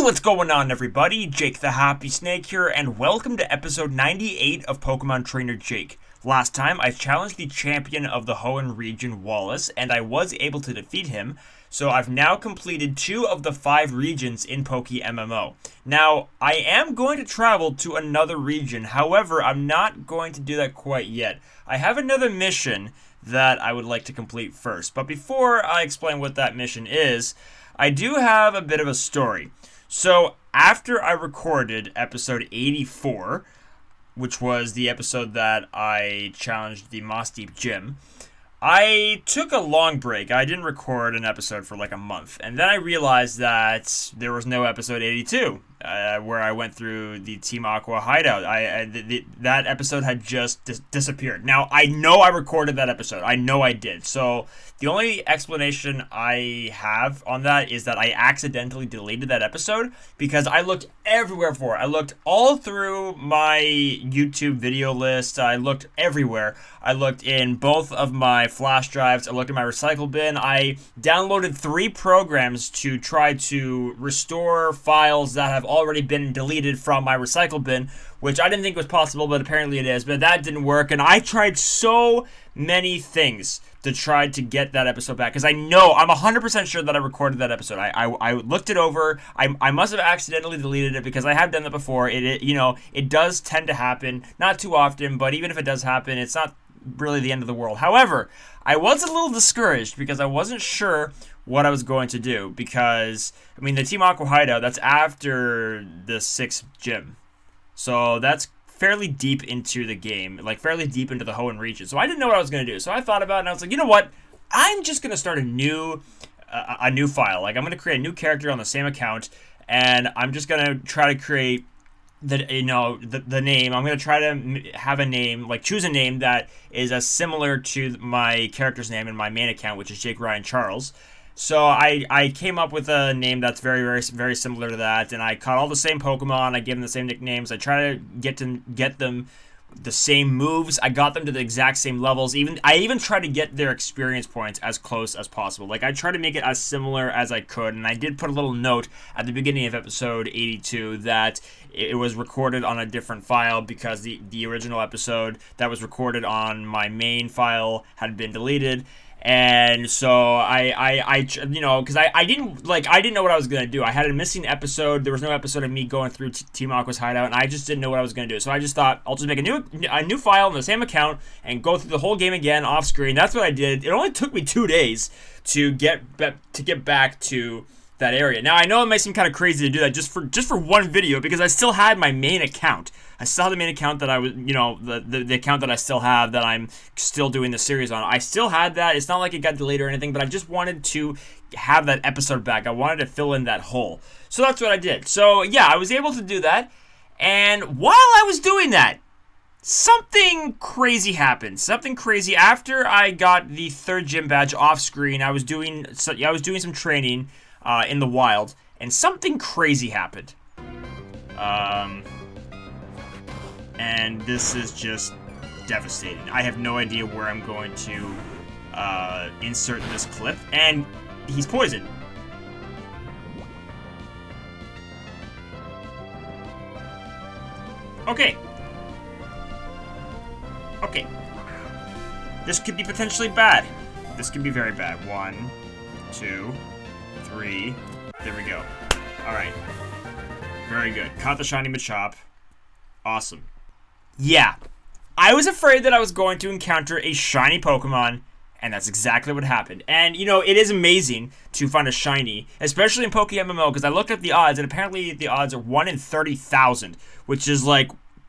What's going on, everybody? Jake the Happy Snake here, and welcome to episode 98 of Pokemon Trainer Jake. Last time, I challenged the champion of the Hoenn region, Wallace, and I was able to defeat him, so I've now completed 2 of the 5 regions in PokeMMO. Now, I am going to travel to another region, however, I'm not going to do that quite yet. I have another mission that I would like to complete first, but before I explain what that mission is, I do have a bit of a story. So, after I recorded episode 84, which was the episode that I challenged the Mossdeep Gym, I took a long break. I didn't record an episode for like a month. And then I realized that there was no episode 82, where I went through the Team Aqua hideout. That episode had just disappeared. Now, I know I recorded that episode. I know I did. So, the only explanation I have on that is that I accidentally deleted that episode because I looked everywhere for it. I looked all through my YouTube video list. I looked everywhere. I looked in both of my flash drives. I looked in my recycle bin. I downloaded 3 programs to try to restore files that have already been deleted from my recycle bin, which I didn't think was possible, but apparently it is. But that didn't work, and I tried so many things to try to get that episode back, because I'm 100% sure that I recorded that episode. I looked it over. I must have accidentally deleted it because I have done that before. It does tend to happen, not too often, but even if it does happen, it's not really the end of the world. However, I was a little discouraged because I wasn't sure what I was going to do, because the Team Aqua hideout, that's after the 6th gym, so that's fairly deep into the game, like fairly deep into the Hoenn region. So I didn't know what I was going to do. So I thought about it, and I was like, you know what? I'm just going to start a new file. Like, I'm going to create a new character on the same account, and I'm just going to try to create the name. I'm going to try to have a name, like choose a name that is as similar to my character's name in my main account, which is Jake Ryan Charles. So I came up with a name that's very, very, very similar to that, and I caught all the same Pokemon. I gave them the same nicknames. I try to get them the same moves. I got them to the exact same levels. I even tried to get their experience points as close as possible. Like, I tried to make it as similar as I could, and I did put a little note at the beginning of episode 82 that it was recorded on a different file because the original episode that was recorded on my main file had been deleted. And so because I didn't know what I was going to do. I had a missing episode. There was no episode of me going through Team Aqua's hideout, and I just didn't know what I was going to do. So I just thought, I'll just make a new file on the same account and go through the whole game again off screen. That's what I did. It only took me 2 days to get back to that area. Now, I know it may seem kind of crazy to do that just for one video, because I still had my main account. I still had the main account that I was, the account that I still have, that I'm still doing the series on. I still had that. It's not like it got delayed or anything, but I just wanted to have that episode back. I wanted to fill in that hole. So that's what I did. So yeah, I was able to do that. And while I was doing that, something crazy happened. Something crazy after I got the 3rd gym badge off screen. I was doing some training in the wild, and something crazy happened. And this is just devastating. I have no idea where I'm going to insert this clip, and he's poisoned. Okay. This could be potentially bad. This could be very bad. 1, 2, 3. There we go. Alright. Very good. Caught the shiny Machop. Awesome. Yeah. I was afraid that I was going to encounter a shiny Pokemon, and that's exactly what happened. And, it is amazing to find a shiny, especially in PokeMMO, because I looked at the odds, and apparently the odds are 1 in 30,000, which is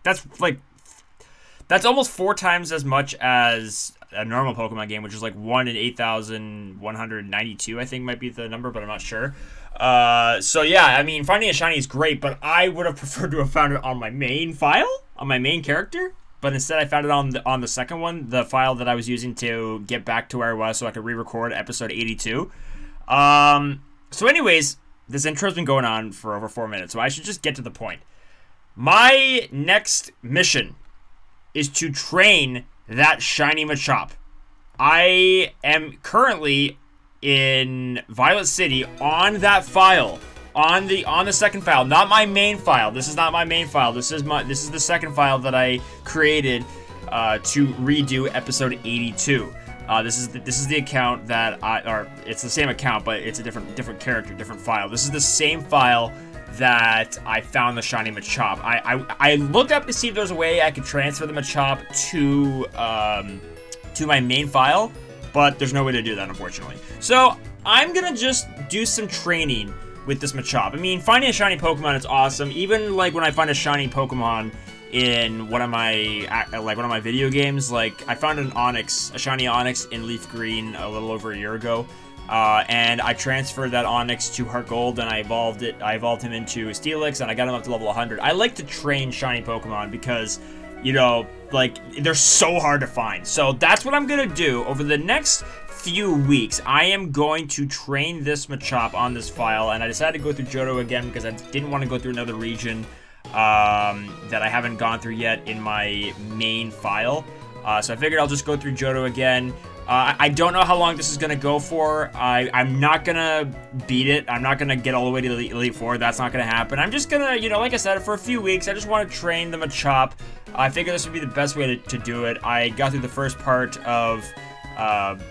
that's almost 4 times as much as a normal Pokemon game, which is 1 in 8,192, I think might be the number, but I'm not sure. So yeah, finding a shiny is great, but I would have preferred to have found it on my main file, on my main character, but instead I found it on the second one, the file that I was using to get back to where I was so I could re-record episode 82. So anyways, this intro's been going on for over 4 minutes, so I should just get to the point. My next mission is to train that shiny Machop. I am currently in Violet City on that file, on the second file, not my main file. This is not my main file. This is the second file that I created to redo episode 82. This is the account that it's the same account, but it's a different character, different file. This is the same file that I found the shiny Machop. I looked up to see if there's a way I could transfer the Machop to my main file, but there's no way to do that, unfortunately. So I'm gonna just do some training with this Machop. I mean, finding a shiny Pokemon is awesome. Even like when I find a shiny Pokemon in one of my video games, like I found a shiny Onix in Leaf Green a little over a year ago. And I transferred that Onix to Heart Gold, and I evolved him into a Steelix, and I got him up to level 100. I like to train shiny Pokemon because, you know, like, they're so hard to find. So that's what I'm gonna do over the next few weeks. I am going to train this Machop on this file, and I decided to go through Johto again because I didn't want to go through another region that I haven't gone through yet in my main file. So I figured I'll just go through Johto again. I don't know how long this is going to go for. I'm not going to beat it. I'm not going to get all the way to Elite Four. That's not going to happen. I'm just going to, you know, like I said, for a few weeks, I just want to train the Machop. I figured this would be the best way to do it. I got through the first part of,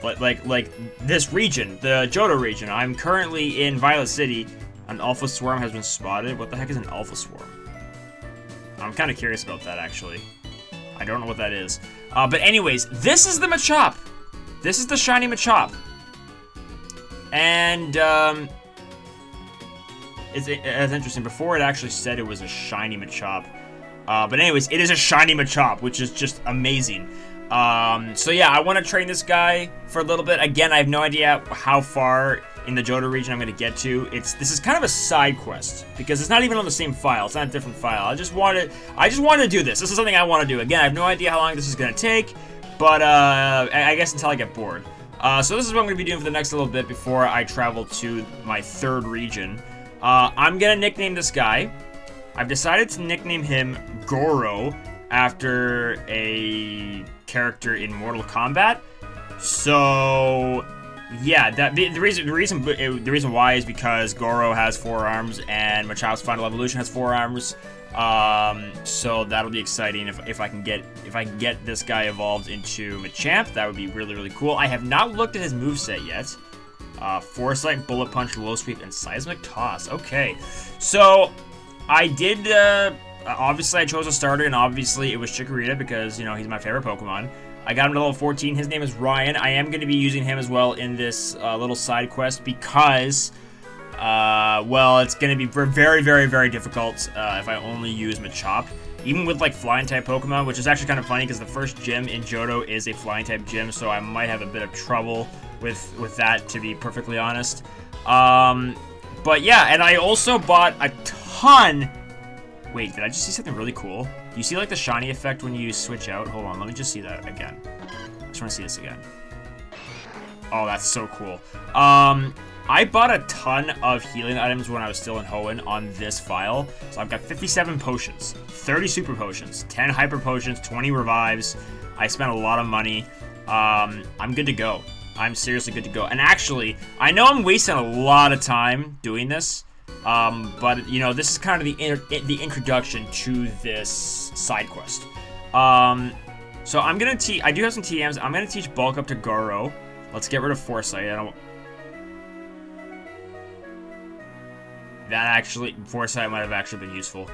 like this region, the Johto region. I'm currently in Violet City. An Alpha Swarm has been spotted. What the heck is an Alpha Swarm? I'm kind of curious about that, actually. I don't know what that is. But anyways, this is the Machop. This is the shiny Machop. And, it's interesting. Before it actually said it was a shiny Machop. But anyways, it is a shiny Machop, which is just amazing. So yeah, I want to train this guy for a little bit. Again, I have no idea how far in the Johto region I'm going to get to. This is kind of a side quest because it's not even on the same file. It's not a different file. I just want to do this. This is something I want to do. Again, I have no idea how long this is going to take, but I guess until I get bored. So this is what I'm going to be doing for the next little bit before I travel to my third region. I'm going to nickname this guy. I've decided to nickname him Goro after a character in Mortal Kombat. So yeah, the reason why is because Goro has 4 arms and Machop's Final Evolution has 4 arms. So that'll be exciting if I can get this guy evolved into Machamp. That would be really, really cool. I have not looked at his moveset yet. Foresight, Bullet Punch, Low Sweep, and Seismic Toss. Okay, so I did. Obviously, I chose a starter, and obviously it was Chikorita because, you know, he's my favorite Pokemon. I got him to level 14. His name is Ryan. I am going to be using him as well in this little side quest because, well, it's going to be very, very, very difficult if I only use Machop. Even with, like, Flying-type Pokemon, which is actually kind of funny because the first gym in Johto is a Flying-type gym, so I might have a bit of trouble with that, to be perfectly honest. But yeah, and I also bought a ton... Wait, did I just see something really cool? Do you see, like, the shiny effect when you switch out? Hold on, let me just see that again. I just want to see this again. Oh, that's so cool. I bought a ton of healing items when I was still in Hoenn on this file. So I've got 57 potions, 30 super potions, 10 hyper potions, 20 revives. I spent a lot of money. I'm good to go. I'm seriously good to go. And actually, I know I'm wasting a lot of time doing this. But, you know, this is kind of the introduction to this side quest. So I'm gonna I do have some TMs. I'm gonna teach Bulk Up to Goro. Let's get rid of Foresight. Foresight might have actually been useful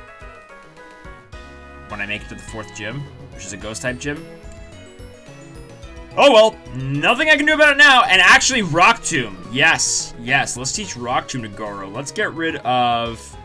when I make it to the 4th gym, which is a Ghost-type gym. Oh well, nothing I can do about it now. And actually, Rock Tomb. Yes, let's teach Rock Tomb to Goro. Let's get rid of...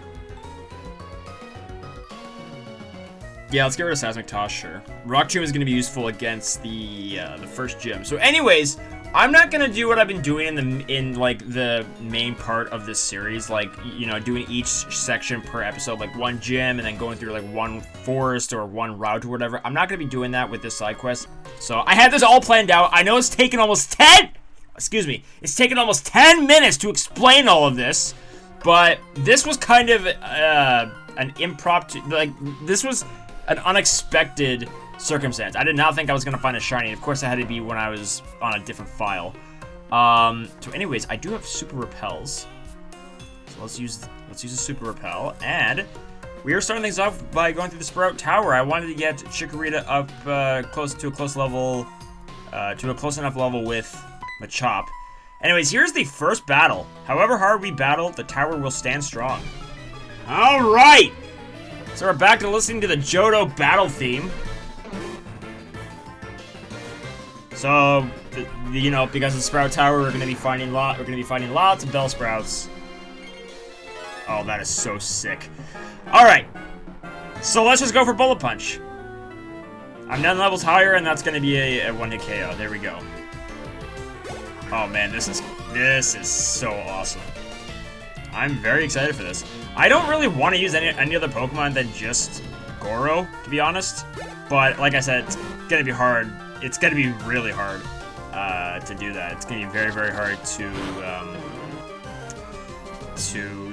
Yeah, let's get rid of Seismic Toss, sure. Rock Tomb is going to be useful against the first gym. So anyways, I'm not going to do what I've been doing in the main part of this series. Like, you know, doing each section per episode, like one gym and then going through like one forest or one route or whatever. I'm not going to be doing that with this side quest. So I had this all planned out. I know it's taken almost 10... Excuse me. It's taken almost 10 minutes to explain all of this. But this was kind of an impromptu... Like, this was an unexpected circumstance. I did not think I was going to find a shiny. Of course, it had to be when I was on a different file. So anyways, I do have super repels. So let's Let's use a Super Repel, and we are starting things off by going through the Sprout Tower. I wanted to get Chikorita up close enough level with Machop. Anyways, here's the first battle. However hard we battle, the tower will stand strong. Alright! So we're back to listening to the Johto battle theme. So, you know, because of the Sprout Tower, we're gonna be finding lots of Bellsprouts. Oh, that is so sick. Alright. So let's just go for Bullet Punch. I'm 9 levels higher, and that's gonna be a one-hit KO. There we go. Oh man, this is so awesome. I'm very excited for this. I don't really want to use any other Pokemon than just Goro, to be honest. But like I said, it's gonna be hard. It's gonna be really hard to do that. It's gonna be very, very hard to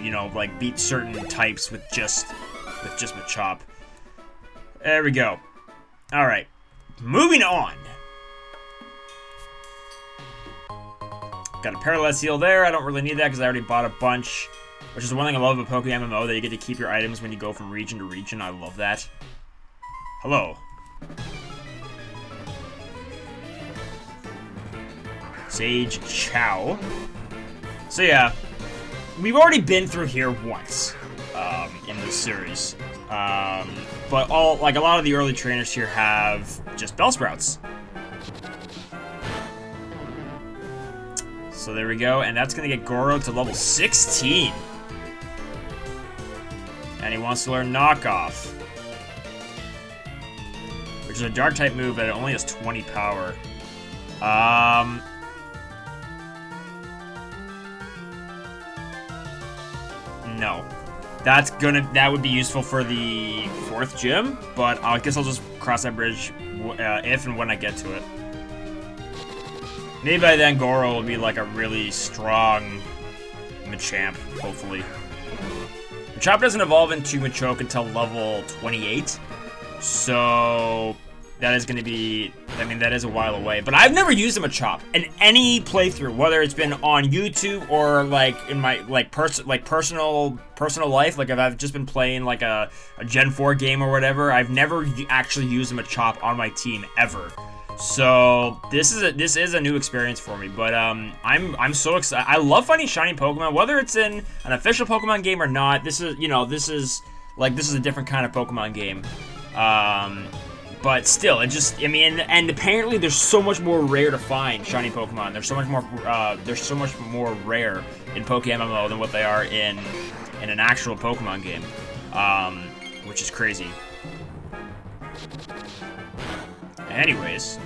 you know, like beat certain types with just Machop. There we go. All right, moving on. Got a Paralyze Heal there. I don't really need that because I already bought a bunch. Which is one thing I love about Pokemon MMO, that you get to keep your items when you go from region to region. I love that. Hello. Sage Chow. So yeah, we've already been through here once in this series. But a lot of the early trainers here have just Bellsprouts. So there we go, and that's gonna get Goro to level 16. And he wants to learn Knockoff, which is a dark type move, but it only has 20 power. No. That would be useful for the 4th gym, but I guess I'll just cross that bridge if and when I get to it. Maybe by then Goro will be like a really strong Machamp, hopefully. Machop doesn't evolve into Machoke until level 28, so that is going to be, I mean, that is a while away. But I've never used a Machop in any playthrough, whether it's been on YouTube or like in my personal life. Like if I've just been playing like a Gen 4 game or whatever, I've never actually used a Machop on my team ever. So this is a new experience for me, but I'm so excited. I love finding shiny Pokemon, whether it's in an official Pokemon game or not. This is a different kind of Pokemon game. But still, and apparently there's so much more rare to find shiny Pokemon. There's so much more rare in Pokemon MMO than what they are in an actual Pokemon game, which is crazy. Anyways.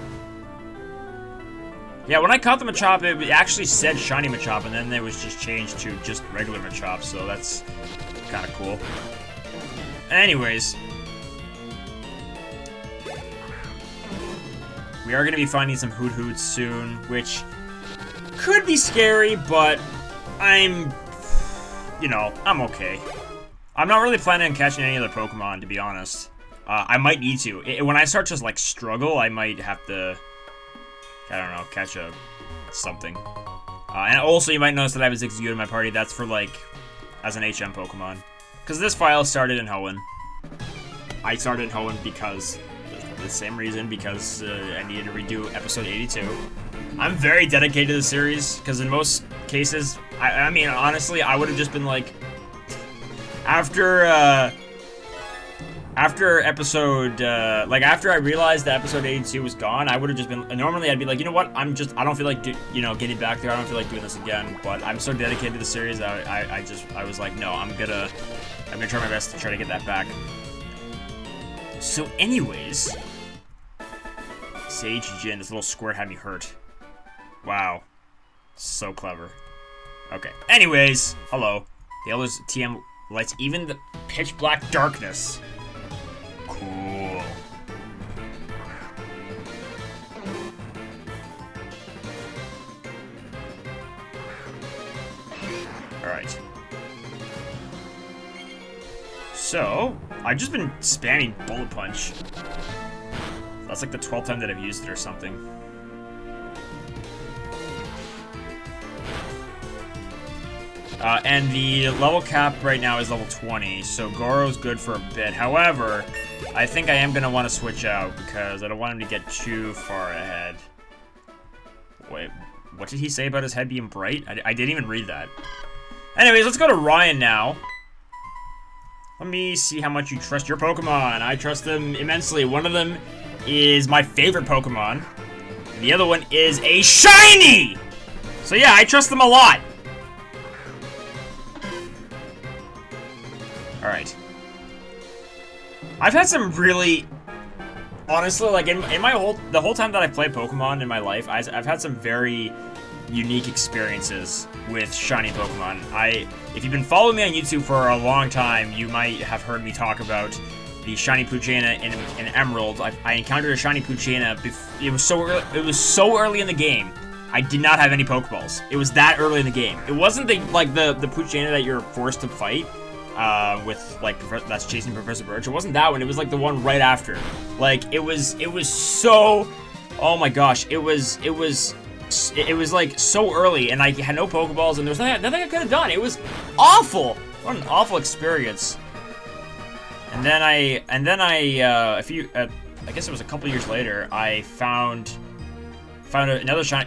Yeah, when I caught the Machop, it actually said Shiny Machop, and then it was just changed to just regular Machop, so that's kind of cool. Anyways. We are going to be finding some Hoot-Hoots soon, which could be scary, but I'm okay. I'm not really planning on catching any other Pokemon, to be honest. I might need to. When I start to, like, struggle, I might have to, I don't know, catch something. And also, you might notice that I have a Zigzagoon in my party. That's for, like, as an HM Pokemon. Because this file started in Hoenn. I started in Hoenn because, the same reason, because I needed to redo episode 82. I'm very dedicated to the series, because in most cases, I mean, honestly, I would have just been, like, after episode, after I realized that episode 82 was gone, I would have just been, normally I'd be like, you know what, I don't feel like, getting back there, I don't feel like doing this again, but I'm so dedicated to the series, I was like, no, I'm gonna try my best to try to get that back. So anyways, Sage Jin, this little squirt had me hurt. Wow. So clever. Okay, anyways, hello. The Elder's TM lights even the pitch black darkness. Cool. Alright. So, I've just been spamming Bullet Punch. That's like the 12th time that I've used it or something. And the level cap right now is level 20, so Goro's good for a bit. However, I think I am going to want to switch out because I don't want him to get too far ahead. Wait, what did he say about his head being bright? I didn't even read that. Anyways, let's go to Ryan now. Let me see how much you trust your Pokemon. I trust them immensely. One of them is my favorite Pokemon. And the other one is a shiny! So yeah, I trust them a lot. Alright. I've had some really... Honestly, like, in my the whole time that I've played Pokemon in my life, I've had some very unique experiences with shiny Pokemon. If you've been following me on YouTube for a long time, you might have heard me talk about the shiny Poochyena in Emerald. I encountered a shiny Poochyena. It was so early in the game. I did not have any Pokeballs. It was that early in the game. It wasn't the Poochyena that you're forced to fight with like that's chasing Professor Birch. It wasn't that one. It was like the one right after. Like it was so. Oh my gosh! It was like so early, and I had no Pokeballs, and there was nothing I could have done. It was awful. What an awful experience. And then I guess it was a couple years later, I found another shiny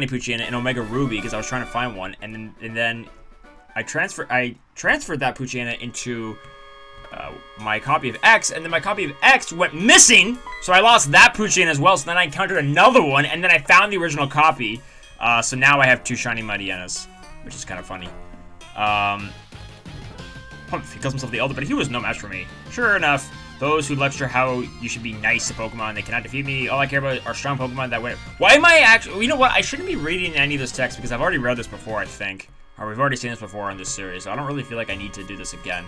Poochyena in Omega Ruby because I was trying to find one, and then I transferred that Poochyena into my copy of X, and then my copy of X went missing, so I lost that Poochyena as well. So then I encountered another one, and then I found the original copy. So now I have two shiny Midienas, which is kind of funny. He calls himself the Elder, but he was no match for me. Sure enough, those who lecture how you should be nice to Pokemon, they cannot defeat me. All I care about are strong Pokemon that win. Why am I actually... You know what? I shouldn't be reading any of this text because I've already read this before, I think. Or we've already seen this before in this series, so I don't really feel like I need to do this again.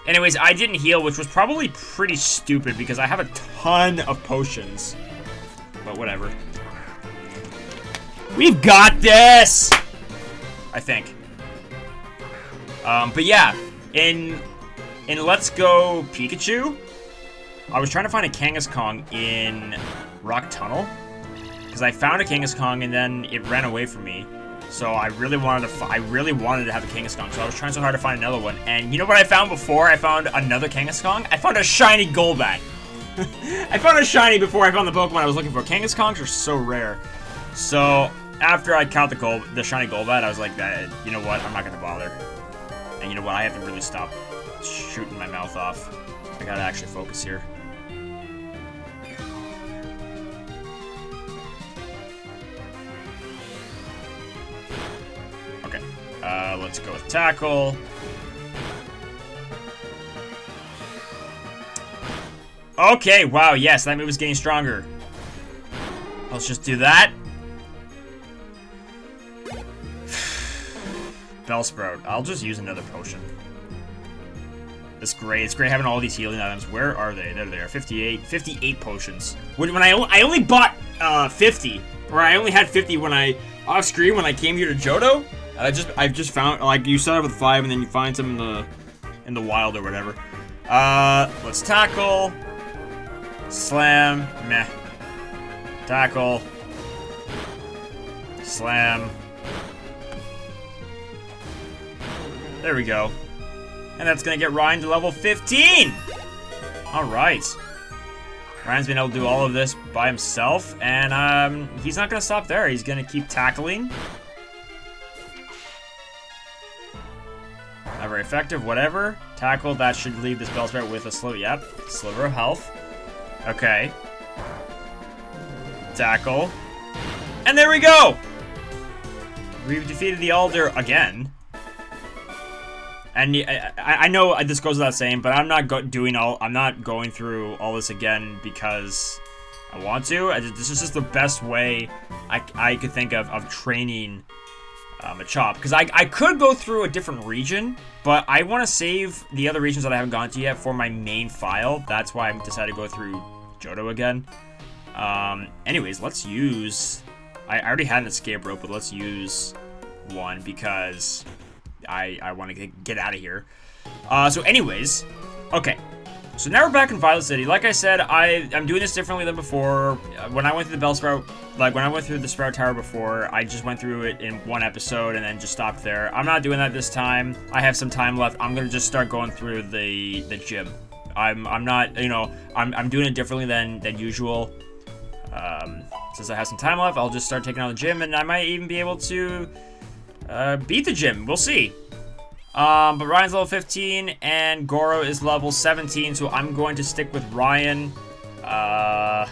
Anyways, I didn't heal, which was probably pretty stupid because I have a ton of potions. But whatever. We've got this! I think. But yeah, in Let's Go Pikachu, I was trying to find a Kangaskong in Rock Tunnel. Because I found a Kangaskong and then it ran away from me. So I really wanted to have a Kangaskong, so I was trying so hard to find another one. And you know what I found before I found another Kangaskong? I found a shiny Golbat. I found a shiny before I found the Pokemon I was looking for. Kangaskongs are so rare. So after I caught the shiny Golbat, I was like, you know what? I'm not gonna bother. And you know what? I have to really stop shooting my mouth off. I gotta actually focus here. Okay, let's go with Tackle. Okay, wow, yes, that move is getting stronger. Let's just do that. Bellsprout. I'll just use another potion. It's great. It's great having all these healing items. Where are they? There they are. 58 potions. When I only bought 50, or I only had 50 when off screen when I came here to Johto. I've just found, like, you start with 5 and then you find some in the wild or whatever. Let's tackle. Slam. Meh. Tackle. Slam. There we go. And that's gonna get Ryan to level 15! Alright. Ryan's been able to do all of this by himself, and he's not gonna stop there. He's gonna keep tackling. Not very effective, whatever. Tackle, that should leave this Bellsprout with a sliver of health. Okay. Tackle. And there we go! We've defeated the Alder again. And I know this goes without saying, but I'm not going through all this again because I want to. This is just the best way I could think of training Machop. Because I could go through a different region, but I want to save the other regions that I haven't gone to yet for my main file. That's why I decided to go through Johto again. Anyways, let's use... I already had an escape rope, but let's use one because I want to get out of here. So anyways, okay. So now we're back in Violet City. Like I said, I'm doing this differently than before. When I went through the Bellsprout, like when I went through the Sprout Tower before, I just went through it in one episode and then just stopped there. I'm not doing that this time. I have some time left. I'm gonna just start going through the gym. I'm not, you know, I'm doing it differently than usual. Since I have some time left, I'll just start taking on the gym, and I might even be able to beat the gym. We'll see. But Ryan's level 15 and Goro is level 17, so I'm going to stick with Ryan. I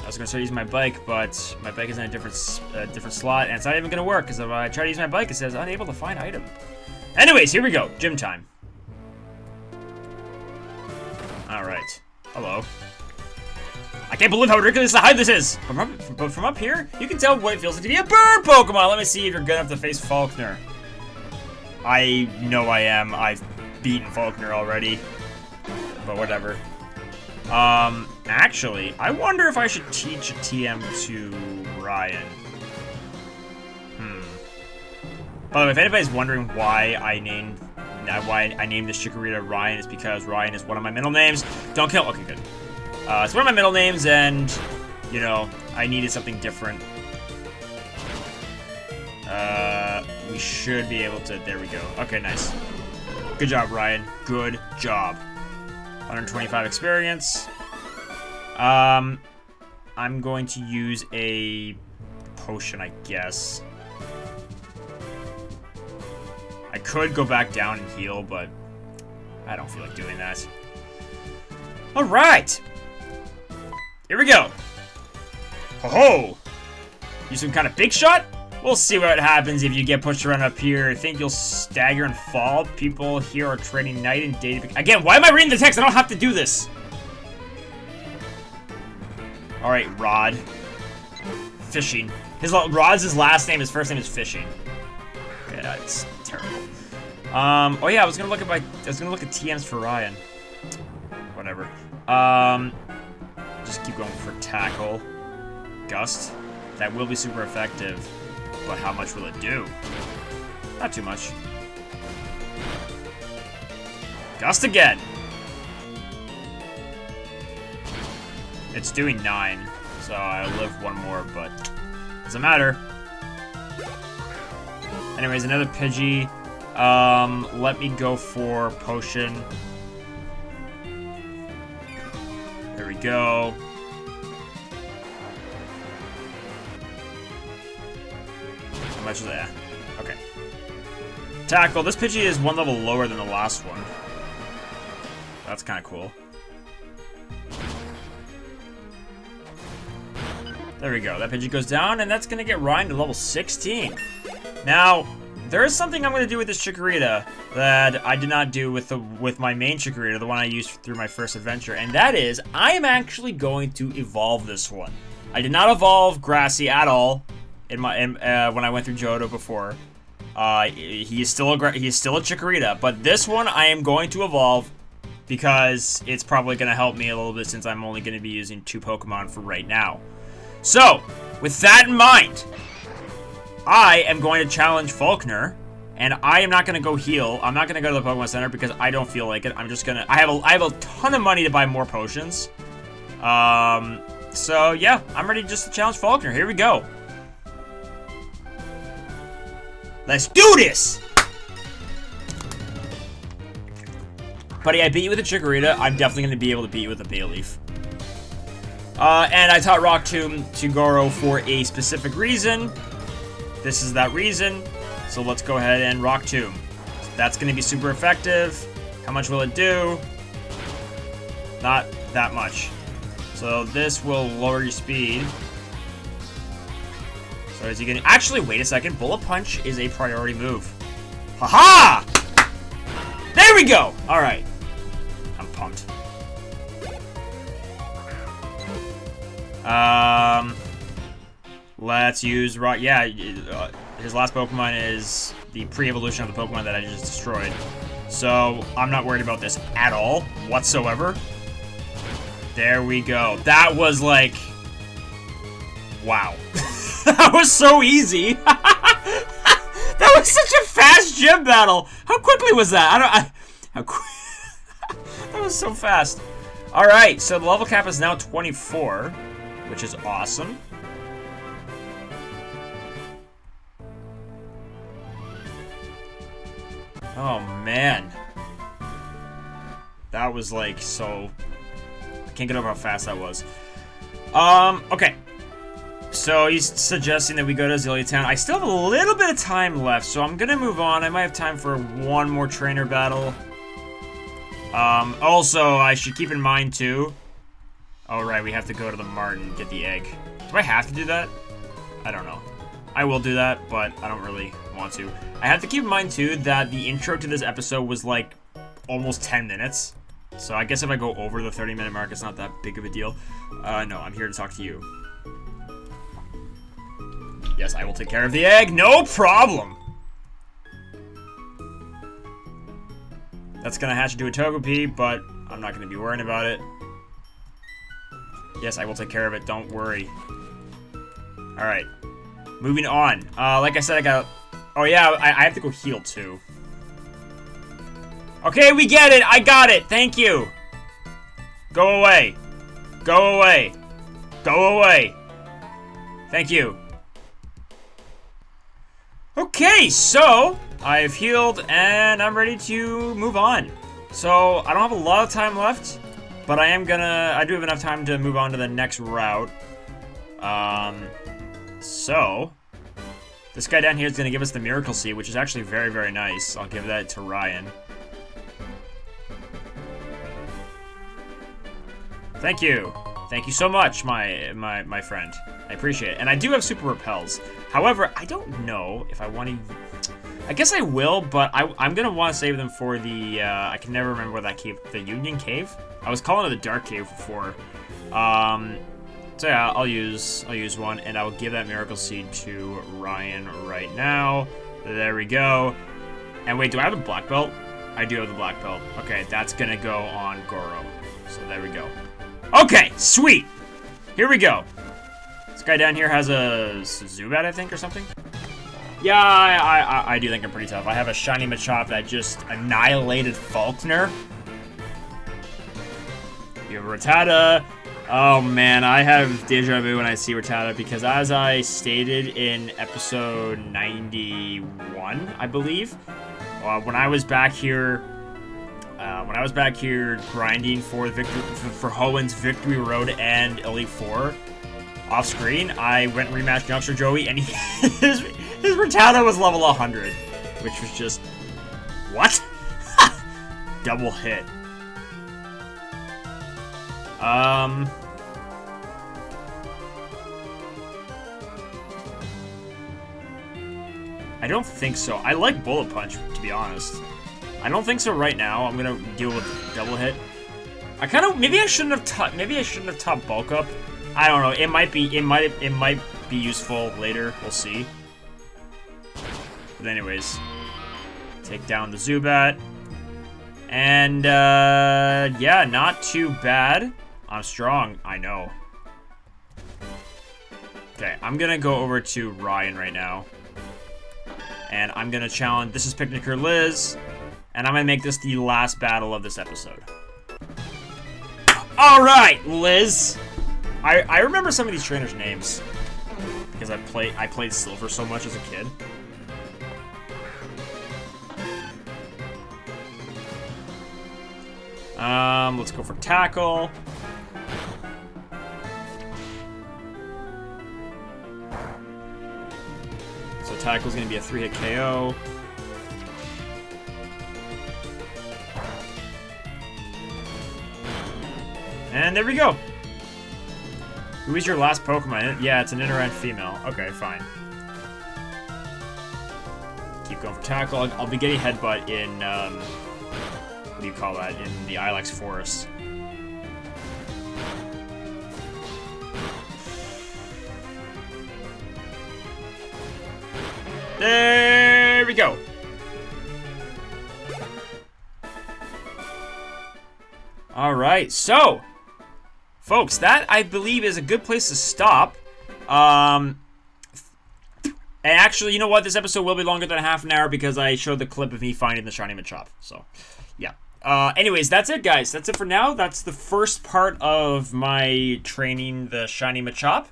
was gonna start using my bike, but my bike is in a different slot, and it's not even gonna work because if I try to use my bike, it says unable to find item. Anyways, here we go. Gym time. All right. Hello. I can't believe how ridiculous the height this is. But from up here, you can tell what it feels like to be a bird Pokemon. Let me see if you're good enough to face Falkner. I know I am. I've beaten Falkner already. But whatever. Actually, I wonder if I should teach a TM to Ryan. By the way, if anybody's wondering why I named this Chikorita Ryan, it's because Ryan is one of my middle names. Don't kill. Okay, good. It's one of my middle names, and you know, I needed something different. We should be able to. There we go. Okay, nice. Good job, Ryan. Good job. 125 experience. I'm going to use a potion, I guess. I could go back down and heal, but I don't feel like doing that. All right. Here we go. Ho-ho! Use some kind of big shot? We'll see what happens if you get pushed around up here. Think you'll stagger and fall? People here are training night and day. Again, why am I reading the text? I don't have to do this. Alright, Rod. Fishing. Rod's his last name, his first name is Fishing. Yeah, that's terrible. Oh yeah, I was gonna look at TMs for Ryan. Whatever. Just keep going for Tackle. Gust. That will be super effective. But how much will it do? Not too much. Gust again! It's doing 9, so I live one more, but doesn't matter. Anyways, another Pidgey. Let me go for Potion. There we go. How much is that? Okay. Tackle. This Pidgey is one level lower than the last one. That's kind of cool. There we go. That Pidgey goes down, and that's going to get Ryan to level 16. Now, there is something I'm going to do with this Chikorita that I did not do with my main Chikorita, the one I used through my first adventure, and that is, I am actually going to evolve this one. I did not evolve Grassy at all when I went through Johto before. He is still a Chikorita, but this one I am going to evolve because it's probably going to help me a little bit since I'm only going to be using 2 Pokemon for right now. So, with that in mind, I am going to challenge Falkner, and I am not going to go heal. I'm not going to go to the Pokemon Center because I don't feel like it. I'm just going to... I have a ton of money to buy more potions. So, yeah, I'm ready just to challenge Falkner. Here we go. Let's do this! Buddy, I beat you with a Chikorita. I'm definitely going to be able to beat you with a Bayleaf. And I taught Rock Tomb to Goro for a specific reason. This is that reason. So let's go ahead and Rock Tomb. That's going to be super effective. How much will it do? Not that much. So this will lower your speed. So as you can... Actually, wait a second. Bullet Punch is a priority move. Haha! There we go! Alright. I'm pumped. Let's use Rock. Yeah, his last Pokemon is the pre-evolution of the Pokemon that I just destroyed. So I'm not worried about this at all, whatsoever. There we go. That was like, wow. That was so easy. That was such a fast gym battle. How quickly was that? That was so fast. Alright, so the level cap is now 24, which is awesome. Oh, man. That was, like, so... I can't get over how fast that was. Okay. So he's suggesting that we go to Azalea Town. I still have a little bit of time left, so I'm gonna move on. I might have time for one more trainer battle. Also, I should keep in mind, too... Oh, right, we have to go to the mart and get the egg. Do I have to do that? I don't know. I will do that, but I don't really want to. I have to keep in mind, too, that the intro to this episode was, like, almost 10 minutes. So I guess if I go over the 30-minute mark, it's not that big of a deal. No, I'm here to talk to you. Yes, I will take care of the egg. No problem! That's gonna hatch into a Togepi, but I'm not gonna be worrying about it. Yes, I will take care of it. Don't worry. Alright. Moving on. Like I said, I got... Oh, yeah, I have to go heal, too. Okay, we get it! I got it! Thank you! Go away. Go away. Go away. Thank you. Okay, so... I've healed, and I'm ready to move on. So, I don't have a lot of time left, but I do have enough time to move on to the next route. So... This guy down here is going to give us the Miracle Seed, which is actually very, very nice. I'll give that to Ryan. Thank you. Thank you so much, my friend. I appreciate it. And I do have Super Repels. However, I don't know if I want to... I guess I will, but I'm going to want to save them for the... I can never remember what that cave... The Union Cave? I was calling it the Dark Cave before. So yeah, I'll use one, and I will give that Miracle Seed to Ryan right now. There we go. And wait, do I have a black belt? I do have the black belt. Okay, that's gonna go on Goro. So there we go. Okay, sweet! Here we go. This guy down here has a Zubat, I think, or something? Yeah, I do think I'm pretty tough. I have a shiny Machop that just annihilated Faulkner. You have a Rattata. Oh man, I have deja vu when I see Rattata because as I stated in episode 91, I believe, when I was back here grinding for Hoenn's Victory Road and Elite Four off screen, I went and rematched Youngster Joey, and his Rattata was level 100, which was just what? Double hit. I don't think so. I like Bullet Punch, to be honest. I don't think so right now. I'm gonna deal with double hit. Maybe I shouldn't have top bulk up. I don't know. It might be useful later. We'll see. But anyways, take down the Zubat. And yeah, not too bad. I'm strong, I know. Okay, I'm gonna go over to Ryan right now. And I'm gonna challenge, this is Picnicker Liz, and I'm gonna make this the last battle of this episode. Alright, Liz! I remember some of these trainers' names. Because I played Silver so much as a kid. Let's go for Tackle. So Tackle's gonna be a 3-hit KO. And there we go. Who is your last Pokemon? Yeah, it's an Nidoran female. Okay, fine. Keep going for Tackle. I'll be getting Headbutt in, what do you call that? In the Ilex Forest. There we go. All right, so, folks, that I believe is a good place to stop. And actually, you know what? This episode will be longer than half an hour because I showed the clip of me finding the shiny Machop. So, yeah. Anyways, that's it, guys. That's it for now. That's the first part of my training the shiny Machop.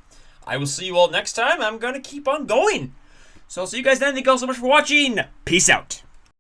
I will see you all next time. I'm going to keep on going. So I'll see you guys then. Thank you all so much for watching. Peace out.